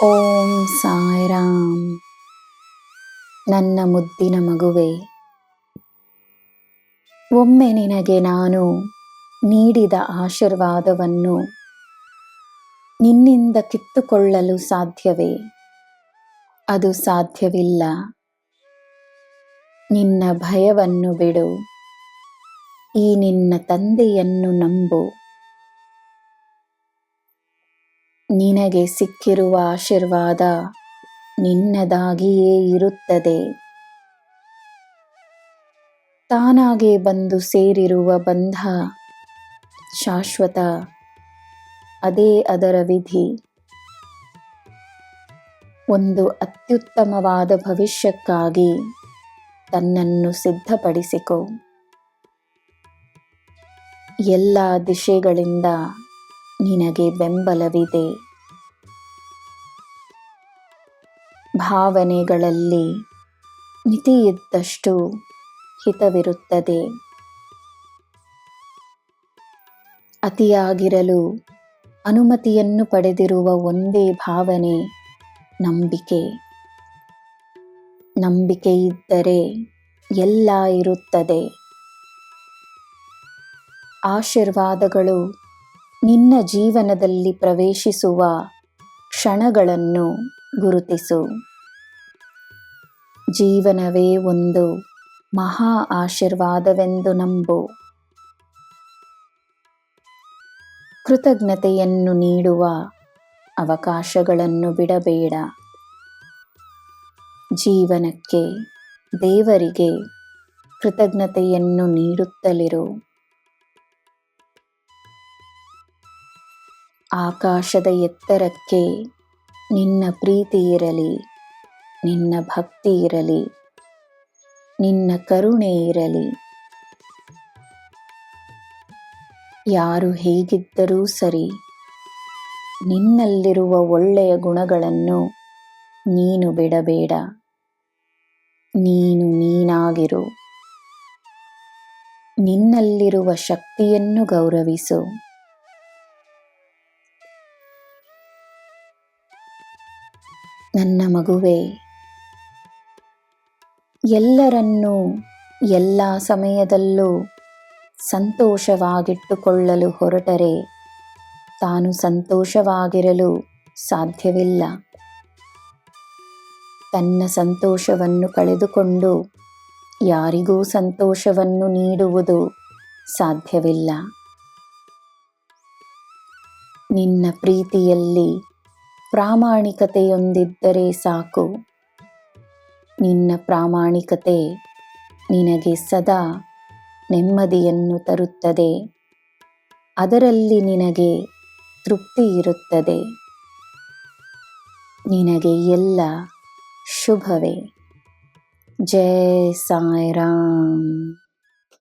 ಓಂ ಸಾಯಿರಾಮ್. ನನ್ನ ಮುದ್ದಿನ ಮಗುವೆ, ಒಮ್ಮೆ ನಿನಗೆ ನಾನು ನೀಡಿದ ಆಶೀರ್ವಾದವನ್ನು ನಿನ್ನಿಂದ ಕಿತ್ತುಕೊಳ್ಳಲು ಸಾಧ್ಯವೇ? ಅದು ಸಾಧ್ಯವಿಲ್ಲ. ನಿನ್ನ ಭಯವನ್ನು ಬಿಡು. ಈ ನಿನ್ನ ತಂದೆಯನ್ನು ನಂಬು. ನಿನಗೆ ಸಿಕ್ಕಿರುವ ಆಶೀರ್ವಾದ ನಿನ್ನದಾಗಿಯೇ ಇರುತ್ತದೆ. ತಾನಾಗೆ ಬಂದು ಸೇರಿರುವ ಬಂಧ ಶಾಶ್ವತ. ಅದೇ ಅದರ ವಿಧಿ. ಒಂದು ಅತ್ಯುತ್ತಮವಾದ ಭವಿಷ್ಯಕ್ಕಾಗಿ ತನ್ನನ್ನು ಸಿದ್ಧಪಡಿಸಿಕೊ. ಎಲ್ಲ ದಿಶೆಗಳಿಂದ ನಿನಗೆ ಬೆಂಬಲವಿದೆ. ಭಾವನೆಗಳಲ್ಲಿ ಮಿತಿಯಿದ್ದಷ್ಟು ಹಿತವಿರುತ್ತದೆ. ಅತಿಯಾಗಿರಲು ಅನುಮತಿಯನ್ನು ಪಡೆದಿರುವ ಒಂದೇ ಭಾವನೆ ನಂಬಿಕೆ. ನಂಬಿಕೆ ಇದ್ದರೆ ಎಲ್ಲ ಇರುತ್ತದೆ. ಆಶೀರ್ವಾದಗಳು ನಿನ್ನ ಜೀವನದಲ್ಲಿ ಪ್ರವೇಶಿಸುವ ಕ್ಷಣಗಳನ್ನು ಗುರುತಿಸು. ಜೀವನವೇ ಒಂದು ಮಹಾ ಆಶೀರ್ವಾದವೆಂದು ನಂಬು. ಕೃತಜ್ಞತೆಯನ್ನು ನೀಡುವ ಅವಕಾಶಗಳನ್ನು ಬಿಡಬೇಡ. ಜೀವನಕ್ಕೆ, ದೇವರಿಗೆ ಕೃತಜ್ಞತೆಯನ್ನು ನೀಡುತ್ತಲಿರು. ಆಕಾಶದ ಎತ್ತರಕ್ಕೆ ನಿನ್ನ ಪ್ರೀತಿ ಇರಲಿ, ನಿನ್ನ ಭಕ್ತಿ ಇರಲಿ, ನಿನ್ನ ಕರುಣೆ ಇರಲಿ. ಯಾರು ಹೇಗಿದ್ದರೂ ಸರಿ, ನಿನ್ನಲ್ಲಿರುವ ಒಳ್ಳೆಯ ಗುಣಗಳನ್ನು ನೀನು ಬಿಡಬೇಡ. ನೀನು ನೀನಾಗಿರು. ನಿನ್ನಲ್ಲಿರುವ ಶಕ್ತಿಯನ್ನು ಗೌರವಿಸು. ನನ್ನ ಮಗುವೆ, ಎಲ್ಲರನ್ನೂ ಎಲ್ಲ ಸಮಯದಲ್ಲೂ ಸಂತೋಷವಾಗಿಟ್ಟುಕೊಳ್ಳಲು ಹೊರಟರೆ ತಾನು ಸಂತೋಷವಾಗಿರಲು ಸಾಧ್ಯವಿಲ್ಲ. ತನ್ನ ಸಂತೋಷವನ್ನು ಕಳೆದುಕೊಂಡು ಯಾರಿಗೂ ಸಂತೋಷವನ್ನು ನೀಡುವುದು ಸಾಧ್ಯವಿಲ್ಲ. ನಿನ್ನ ಪ್ರೀತಿಯಲ್ಲಿ ಪ್ರಾಮಾಣಿಕತೆಯೊಂದಿದ್ದರೆ ಸಾಕು. ನಿನ್ನ ಪ್ರಾಮಾಣಿಕತೆ ನಿನಗೆ ಸದಾ ನೆಮ್ಮದಿಯನ್ನು ತರುತ್ತದೆ. ಅದರಲ್ಲಿ ನಿನಗೆ ತೃಪ್ತಿ ಇರುತ್ತದೆ. ನಿನಗೆ ಎಲ್ಲ ಶುಭವೇ. ಜೈ ಸಾಯಿರಾಮ್.